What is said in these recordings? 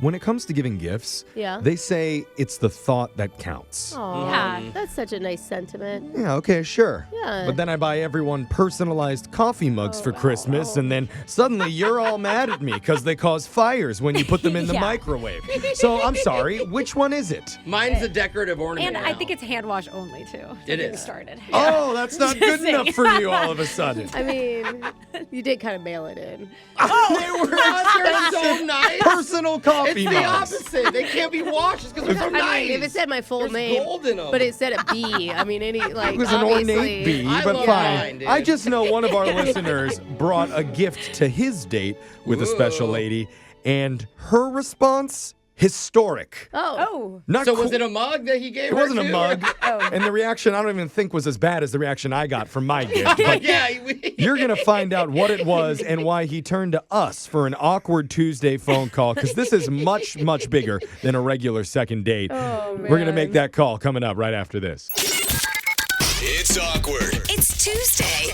when it comes to giving gifts, they say it's the thought that counts. Oh, yeah. That's such a nice sentiment. Yeah, okay, sure. Yeah. But then I buy everyone personalized coffee mugs for Christmas, and then suddenly you're all mad at me because they cause fires when you put them in the microwave. So I'm sorry, which one is it? Mine's a decorative ornament. And I think it's hand wash only, too. It is. Started. Oh, that's not good enough for you all of a sudden. I mean, you did kind of mail it in. Oh, they were they're so nice. Personal coffee It's mugs. the opposite. They can't be washed because they're so nice. I mean, if it said my full There's name, gold in 'em. but it said a B, I mean, It was an ornate bee, I but love fine. mine, dude. I just know one of our listeners brought a gift to his date with a special lady, and her response, historic. Oh. Not So was it a mug that he gave It her wasn't a too? mug. And the reaction, I don't even think was as bad as the reaction I got from my gift. But you're going to find out what it was and why he turned to us for an awkward Tuesday phone call, because this is much, much bigger than a regular second date. Oh, We're going to make that call coming up right after this. It's awkward. It's Tuesday.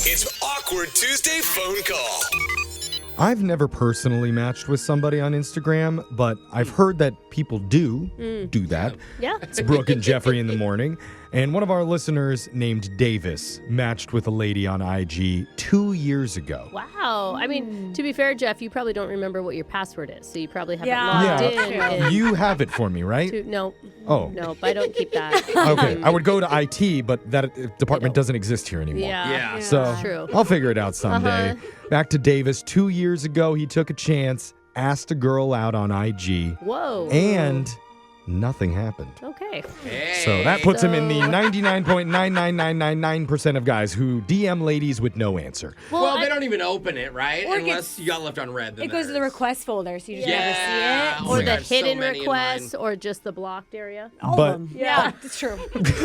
It's Awkward Tuesday phone call. I've never personally matched with somebody on Instagram, but I've heard that people do that. Yeah. It's Brooke and Jeffrey in the morning. And one of our listeners named Davis matched with a lady on IG 2 years ago. Wow. I mean, to be fair, Jeff, you probably don't remember what your password is, so you probably haven't Yeah. logged Yeah. in. You have it for me, right? No. Oh. Nope, I don't keep that. Okay. I would go to IT, but that department doesn't exist here anymore. Yeah. So True. I'll figure it out someday. Back to Davis. 2 years ago, he took a chance, asked a girl out on IG, Whoa. and nothing happened. Okay. So that puts him in the 99.99999% of guys who DM ladies with no answer. Well, they don't even open it, right? Or it Unless gets- you got left on red. Then It goes to the there's- request folder, so you just Yeah. never see it. Oh Or my the God, so hidden many in requests, mine. or just the blocked area. But Yeah, it's true.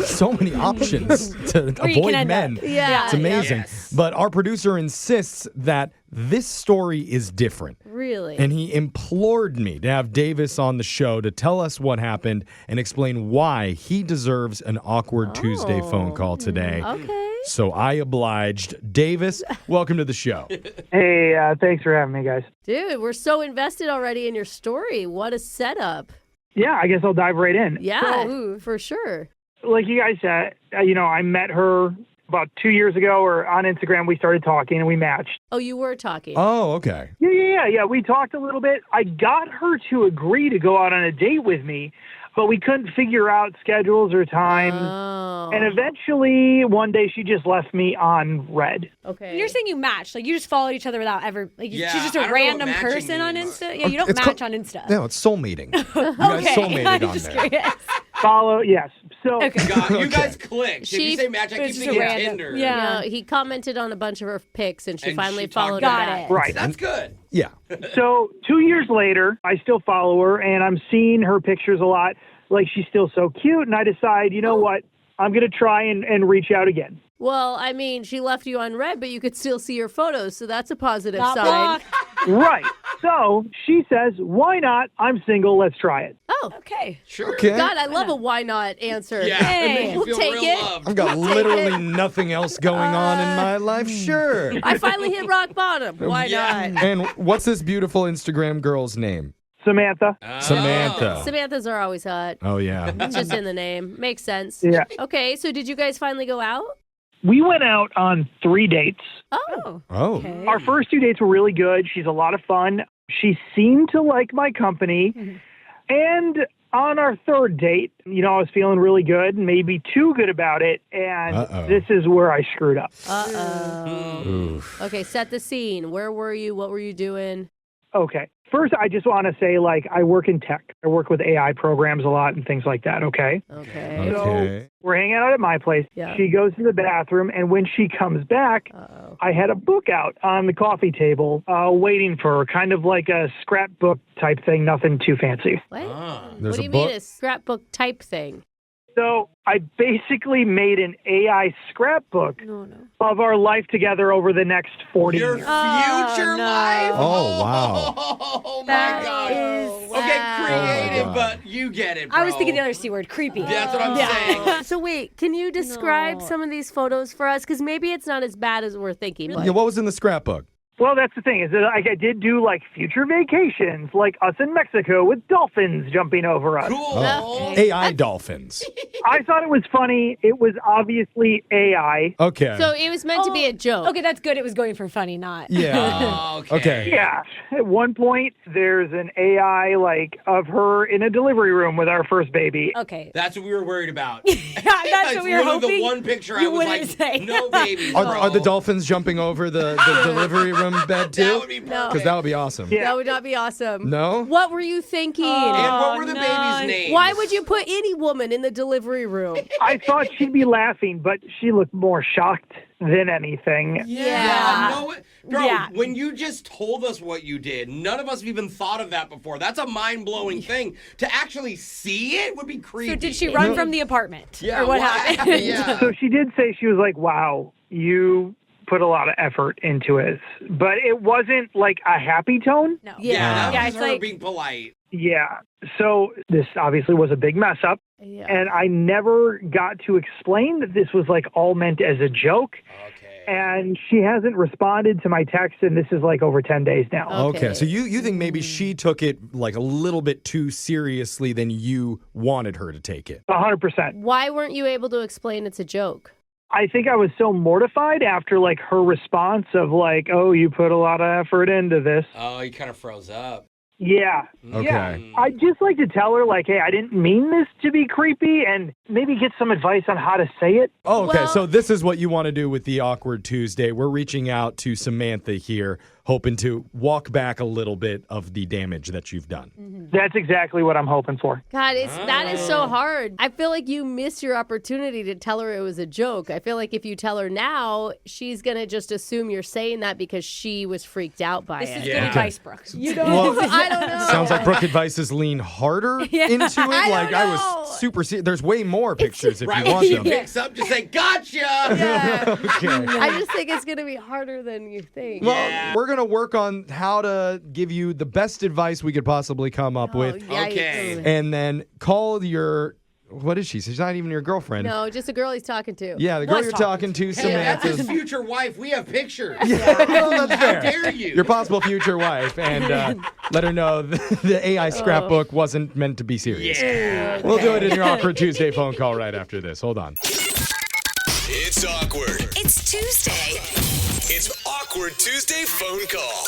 so many options to Where you can avoid end men. up. Yeah. It's amazing. Yes. But our producer insists that this story is different. Really? And he implored me to have Davis on the show to tell us what happened and explain why he deserves an awkward Tuesday phone call today. Okay. So I obliged. Davis, welcome to the show. Hey, thanks for having me, guys. Dude, we're so invested already in your story. What a setup. Yeah, I guess I'll dive right in. Yeah, So, for sure. like you guys said, I met her about 2 years ago, or on Instagram. We started talking and we matched. Oh, you were talking. Oh, okay. Yeah. We talked a little bit. I got her to agree to go out on a date with me, but we couldn't figure out schedules or times. Oh. And eventually, one day, she just left me on red. Okay. You're saying you matched. Like, you just followed each other without ever... Like, Yeah, she's just I a don't know what random matching person on means. Insta? Yeah, you don't It's match called- on Insta. No, it's soulmating. You guys soulmated I'm on just there. curious. Follow, yes. So, God, you Okay. guys clicked. If you say match, I keep It's just thinking a random- Tinder. yeah. He commented on a bunch of her pics, and she And finally she talked followed Got him back. it. right. That's good. Yeah. So 2 years later, I still follow her, and I'm seeing her pictures a lot. Like, she's still so cute, and I decide, you know what? I'm going to try and reach out again. Well, I mean, she left you on red, but you could still see her photos, so that's a positive Not sign. blocked. Right. So she says, why not? I'm single. Let's try it. Oh, Okay. Sure. Okay. God, I love a why not answer. Yeah. Hey, it makes you we'll feel take real it. loved. I've got literally nothing else going on in my life. Sure. I finally hit rock bottom. Why Yeah. not? And what's this beautiful Instagram girl's name? Samantha. Samantha. Samantha's are always hot. Oh, yeah. It's just in the name. Makes sense. Yeah. Okay, so did you guys finally go out? We went out on 3 dates. Oh. Oh. Okay. Our first 2 dates were really good. She's a lot of fun. She seemed to like my company. And on our third date, I was feeling really good, maybe too good about it. And Uh-oh. this is where I screwed up. Uh-oh. Oof. Okay, set the scene. Where were you? What were you doing? Okay. First, I just want to say, I work in tech. I work with AI programs a lot and things like that, okay? Okay. Okay. We're hanging out at my place. Yeah. She goes to the bathroom, and when she comes back, Uh-oh. I had a book out on the coffee table waiting for her, kind of like a scrapbook type thing, nothing too fancy. What? There's What do a you book. mean a scrapbook type thing? So I basically made an AI scrapbook No. of our life together over the next 40 Your years. future no. life? Oh, wow. Oh, my That God. is Okay, wow. creative, Oh, my God. but you get it, bro. I was thinking the other C word, creepy. That's what I'm saying. So wait, can you describe No. some of these photos for us? Because maybe it's not as bad as we're thinking. But Yeah, what was in the scrapbook? Well, that's the thing is that like I did do like future vacations, like us in Mexico with dolphins jumping over us. Cool. Oh. AI dolphins. I thought it was funny. It was obviously AI. Okay. So it was meant to be a joke. Okay, that's good. It was going for funny, not. yeah. Okay. Yeah. At one point, there's an AI like of her in a delivery room with our first baby. Okay. That's what we were worried about. Yeah, that's what we were literally hoping. the one picture you I was wouldn't like, say. no babies, Are the bro. dolphins jumping over the delivery room bed too? That would be perfect. Because that would be awesome. Yeah. That would not be awesome. No? What were you thinking? And what were the no. babies' names? Why would you put any woman in the delivery room? I thought she'd be laughing, but she looked more shocked than anything. Yeah. No, bro, Yeah. when you just told us what you did, none of us have even thought of that before. That's a mind-blowing thing. To actually see it would be creepy. So did she run from the apartment? Yeah, Or what why? happened? Yeah. So she did say, she was like, wow, you put a lot of effort into it. But it wasn't like a happy tone. No. Yeah, that Yeah, was it's her like- being polite. Yeah. So this obviously was a big mess up. Yeah. And I never got to explain that this was like all meant as a joke. Okay. And she hasn't responded to my text, and this is like over 10 days now. Okay. So you think maybe she took it like a little bit too seriously than you wanted her to take it? 100%. Why weren't you able to explain it's a joke? I think I was so mortified after like her response of like, oh, you put a lot of effort into this. Oh, you kind of froze up. Yeah. Okay. Yeah. I'd just like to tell her like, hey, I didn't mean this to be creepy, and maybe get some advice on how to say it. Oh, okay. Well- So this is what you want to do with the Awkward Tuesday. We're reaching out to Samantha here, hoping to walk back a little bit of the damage that you've done. That's exactly what I'm hoping for. God, that is so hard. I feel like you missed your opportunity to tell her it was a joke. I feel like if you tell her now, she's going to just assume you're saying that because she was freaked out by This it. is Yeah. good advice, Brooke. You know, Well, I don't know. Sounds like Brooke advises lean harder into it. I don't I know. was super serious. There's way more pictures if Right you when want she them. picks up, just say, gotcha! Yeah. Okay. I just think it's going to be harder than you think. Well, Yeah. we're going to work on how to give you the best advice we could possibly come up with. yikes. Okay. And then call your, what is she? She's not even your girlfriend. No, just a girl he's talking to. Yeah, the girl Was you're talking talking to, Hey, that's Samantha. his future wife. We have pictures. Well, that's How fair. dare you? Your possible future wife, and let her know the AI scrapbook wasn't meant to be serious. Yeah. We'll do it in your Awkward Tuesday phone call right after this. Hold on. It's awkward. It's Tuesday. It's Awkward Tuesday phone call.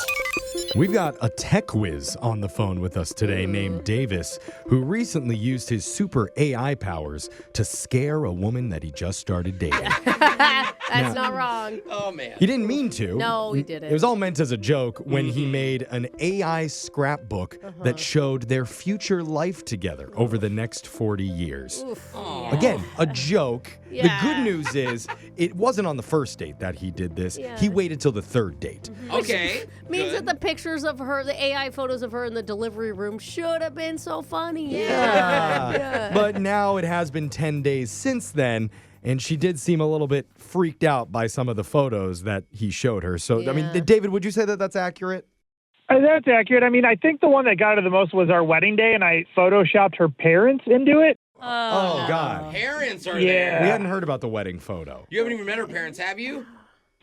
We've got a tech whiz on the phone with us today named Davis, who recently used his super AI powers to scare a woman that he just started dating. That's not wrong. Oh, man. He didn't mean to. No, he didn't. It was all meant as a joke when he made an AI scrapbook that showed their future life together over the next 40 years. Again, a joke. The Yeah. good news is it wasn't on the first date that he did this. Yeah. He waited till the third date. Okay. Means good. that the pictures of her, the AI photos of her in the delivery room should have been so funny. Yeah. But now it has been 10 days since then, and she did seem a little bit freaked out by some of the photos that he showed her. So, I mean, Yeah. David, would you say that that's accurate? That's accurate. I mean, I think the one that got her the most was our wedding day, and I photoshopped her parents into it. Oh, God. Parents are Yeah. We there. hadn't heard about the wedding photo. You haven't even met her parents, have you?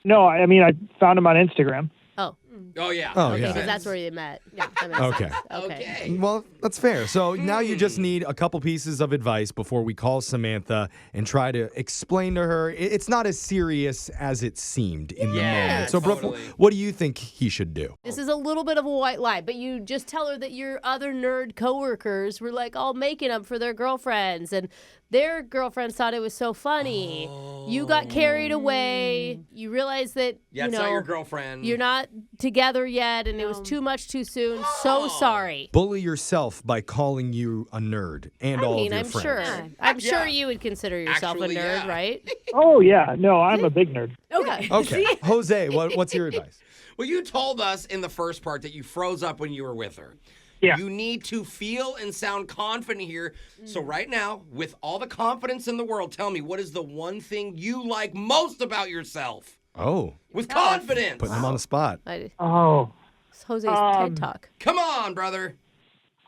No, I mean, I found them on Instagram. Oh, Oh, yeah. Oh, okay, yeah. because that's where you met. Yeah, that makes Okay. sense. Okay. Well, that's fair. So now you just need a couple pieces of advice before we call Samantha and try to explain to her it's not as serious as it seemed in the Yeah, moment. So, Brooke, totally. what do you think he should do? This is a little bit of a white lie, but you just tell her that your other nerd coworkers were like all making up for their girlfriends, and their girlfriends thought it was so funny. You got carried away. You realized that Yeah, you it's know not your girlfriend. you're not together yet, and it was too much too soon. So sorry. Bully yourself by calling you a nerd and all of your I'm friends. sure. I'm sure you would consider yourself Actually, a nerd, yeah. right? Oh, yeah. No, I'm a big nerd. Okay. Okay. Jose, what's your advice? Well, you told us in the first part that you froze up when you were with her. Yeah. You need to feel and sound confident here. So right now, with all the confidence in the world, tell me, what is the one thing you like most about yourself? Oh, With confidence. putting him on the spot. Oh, It's Jose's TED Talk. Come on, brother.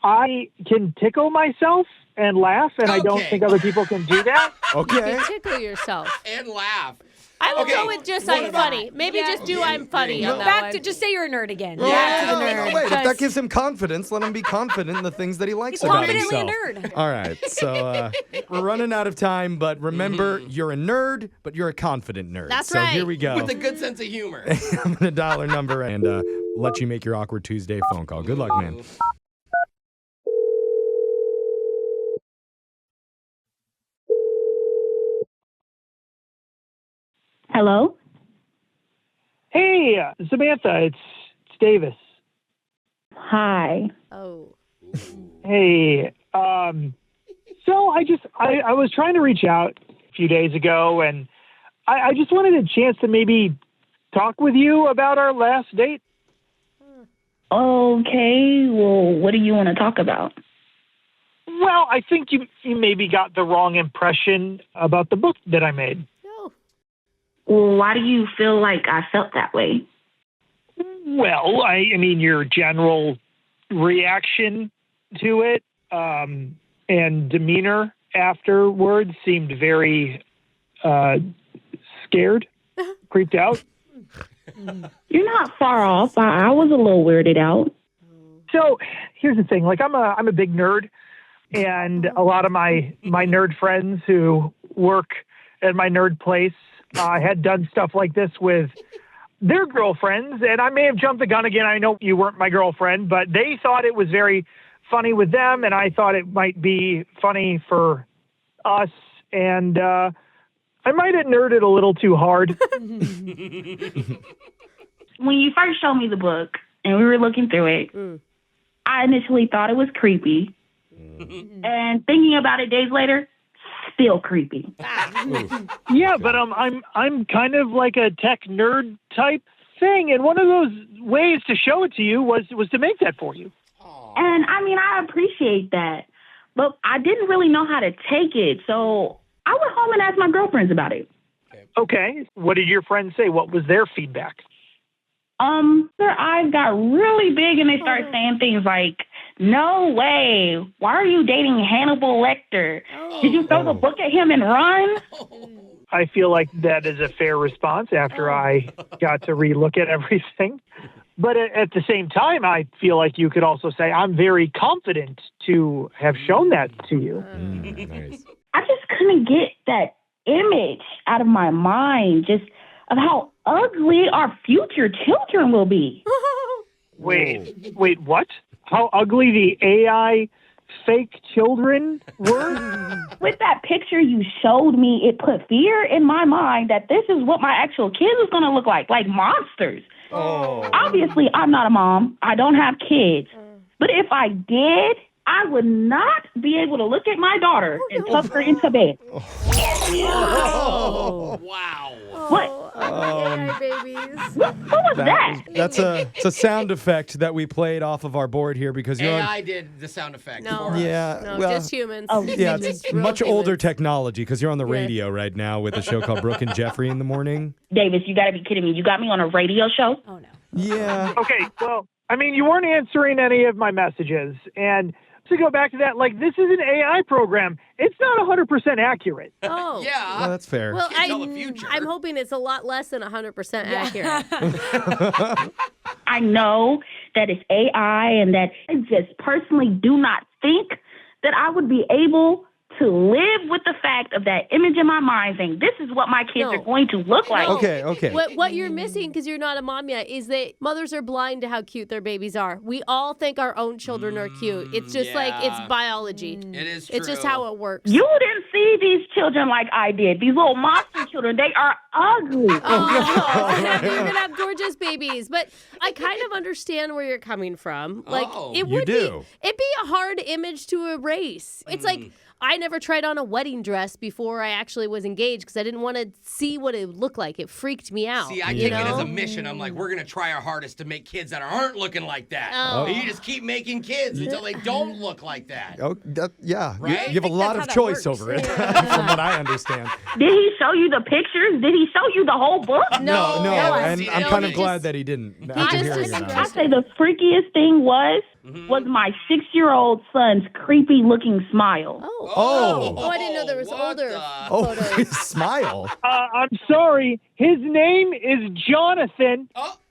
I can tickle myself and laugh, and I don't Okay. think other people can do that. Okay. You tickle yourself. And laugh. I would Okay, go with just what I'm about- funny. Maybe just do I'm funny No. on that Back one. to just say you're a nerd again. Well, Back to the no, nerd. wait, if that Just- gives him confidence, let him be confident in the things that he likes He's about confidently a himself. nerd. All right, so we're running out of time, but remember, you're a nerd, but you're a confident nerd. That's so right. here we go. With a good sense of humor. I'm going to dial her number and let you make your Awkward Tuesday phone call. Good luck, man. Hello? Hey, Samantha, it's Davis. Hi. Oh. Hey, so I was trying to reach out a few days ago, and I just wanted a chance to maybe talk with you about our last date. Okay, well, what do you want to talk about? Well, I think you maybe got the wrong impression about the book that I made. No. Well, why do you feel like I felt that way? Well, I mean, your general reaction to it and demeanor afterwards seemed very scared, creeped out. You're not far off. I was a little weirded out. So here's the thing: like, I'm a big nerd, and a lot of my nerd friends who work at my nerd place had done stuff like this with their girlfriends, and I may have jumped the gun again. I know you weren't my girlfriend, but they thought it was very funny with them, and I thought it might be funny for us, and I might have nerded a little too hard. When you first showed me the book and we were looking through it, I initially thought it was creepy. And thinking about it days later, still creepy. Yeah, but I'm kind of like a tech nerd type thing, and one of those ways to show it to you was to make that for you. And I mean, I appreciate that, but I didn't really know how to take it, so I went home and asked my girlfriends about it. Okay, what did your friends say? What was their feedback? Their eyes got really big and they started saying things like, "No way, why are you dating Hannibal Lecter? Did you throw the book at him and run?" I feel like that is a fair response after I got to relook at everything. But at the same time, I feel like you could also say, I'm very confident to have shown that to you. Nice. I just couldn't get that image out of my mind, just of how ugly our future children will be. Wait, what? How ugly the AI fake children were? With that picture you showed me, it put fear in my mind that this is what my actual kid is going to look like monsters. Obviously, I'm not a mom. I don't have kids. But if I did, I would not be able to look at my daughter and tuck her into bed. Wow. What? AI babies. What was that? It's a sound effect that we played off of our board here because you're on. AI did the sound effect No. for us. Yeah, No, well, just humans. yeah, it's Just real much older humans. technology because you're on the radio right now with a show called Brooke and Jeffrey in the morning. Davis, you got to be kidding me. You got me on a radio show? Oh, no. Yeah. Okay, well, I mean, you weren't answering any of my messages. And to go back to that, like, this is an AI program. It's not 100% accurate. Oh. Yeah. Well, that's fair. Well, Can't tell the future. I'm hoping it's a lot less than 100% accurate. I know that it's AI and that I just personally do not think that I would be able to live with the fact of that image in my mind saying, this is what my kids No. are going to look like. No. Okay. What you're missing because you're not a mom yet is that mothers are blind to how cute their babies are. We all think our own children are cute. It's just like it's biology. It is true. It's just how it works. You didn't see these children like I did. These little monster children, they are ugly. Oh, you can have gorgeous babies, but I kind of understand where you're coming from. Like it would do. it'd be a hard image to erase. It's like I never tried on a wedding dress before I actually was engaged because I didn't want to see what it would look like. It freaked me out. See, I take it as a mission. I'm like, we're going to try our hardest to make kids that aren't looking like that. Oh. And you just keep making kids until they don't look like that. Oh, yeah. Right? You have a lot of that's how that choice works. over it. from what I understand. Did he show you the pictures? Did he show you the whole book? No, I've and seen I'm it. kind He of glad just- that he didn't. he after just hearing described that. I say the freakiest thing was my 6-year-old son's creepy looking smile. Oh, I didn't know there was What older the- Oh, photos. his smile. I'm sorry. His name is Jonathan.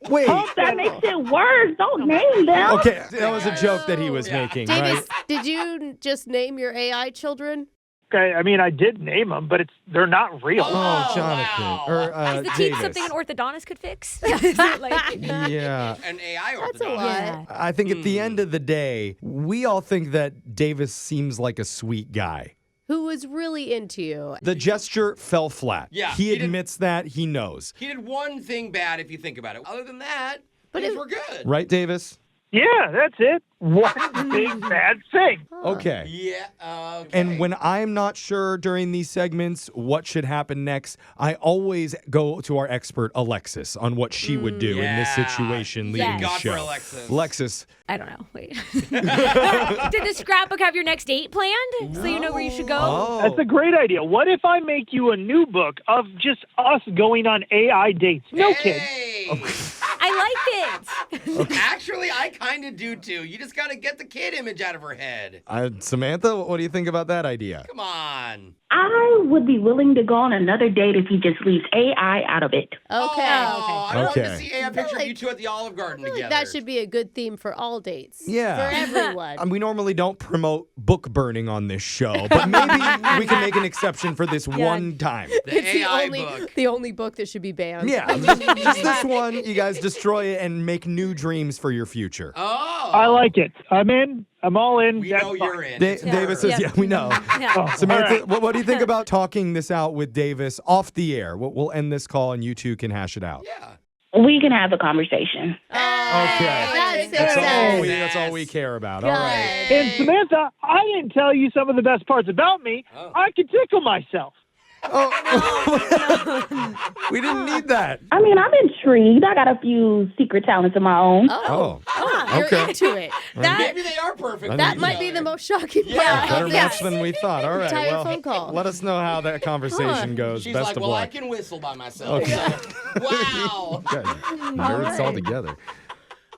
Wait. That makes it worse. Don't name them. Okay, that was a joke that he was making, Davis, right? did you just name your AI children? Okay, I mean, I did name them, but they're not real. Oh, Jonathan. wow. Or Is the teeth Davis. something an orthodontist could fix? Is it like, Yeah. An AI That's a orthodontist. lot. yeah. I think at the end of the day, we all think that Davis seems like a sweet guy. Who was really into you? The gesture fell flat. Yeah, He he didn't- admits that. He knows. He did one thing bad if you think about it. Other than that, things were good. Right, Davis? Yeah, that's it. One big bad thing. Okay. Yeah, okay. And when I'm not sure during these segments what should happen next, I always go to our expert, Alexis, on what she would do in this Yeah. situation leading Yes. the God show. for Alexis. Alexis, I don't know. Wait. Did the scrapbook have your next date planned? So you know where you should go? That's a great idea. What if I make you a new book of just us going on AI dates? No kids. Hey. I like it. Actually, I kind of do too. You just got to get the kid image out of her head. Samantha, what do you think about that idea? Come on. I would be willing to go on another date if he just leaves AI out of it. Okay. Oh, I don't want to Okay. see a picture of like- you two at the Olive Garden I feel like together. that should be a good theme for all dates. Yeah. For everyone. We normally don't promote book burning on this show, but maybe we can make an exception for this one time. the It's AI the only, book. the only book that should be banned. Yeah, just this one. You guys destroy it and make new dreams for your future. Oh. I like it. I'm in. I'm all in. We That's know fine. you're in. Davis says, yeah, we know. Yeah. Samantha, All right. what do you think about talking this out with Davis off the air? We'll end this call and you two can hash it out. Yeah. We can have a conversation. Okay. That's That's all we care about. All right. And Samantha, I didn't tell you some of the best parts about me. Oh. I can tickle myself. We didn't need that. I mean, I'm intrigued. I got a few secret talents of my own. Oh, You're okay. into it. That Maybe they are perfect. that might be the most shocking part. Better of match this than we thought. All right. entire Well, phone call. let us know how that conversation goes. She's Best like, of well, I luck. can whistle by myself. Okay. So, wow. Guys, nerds all together.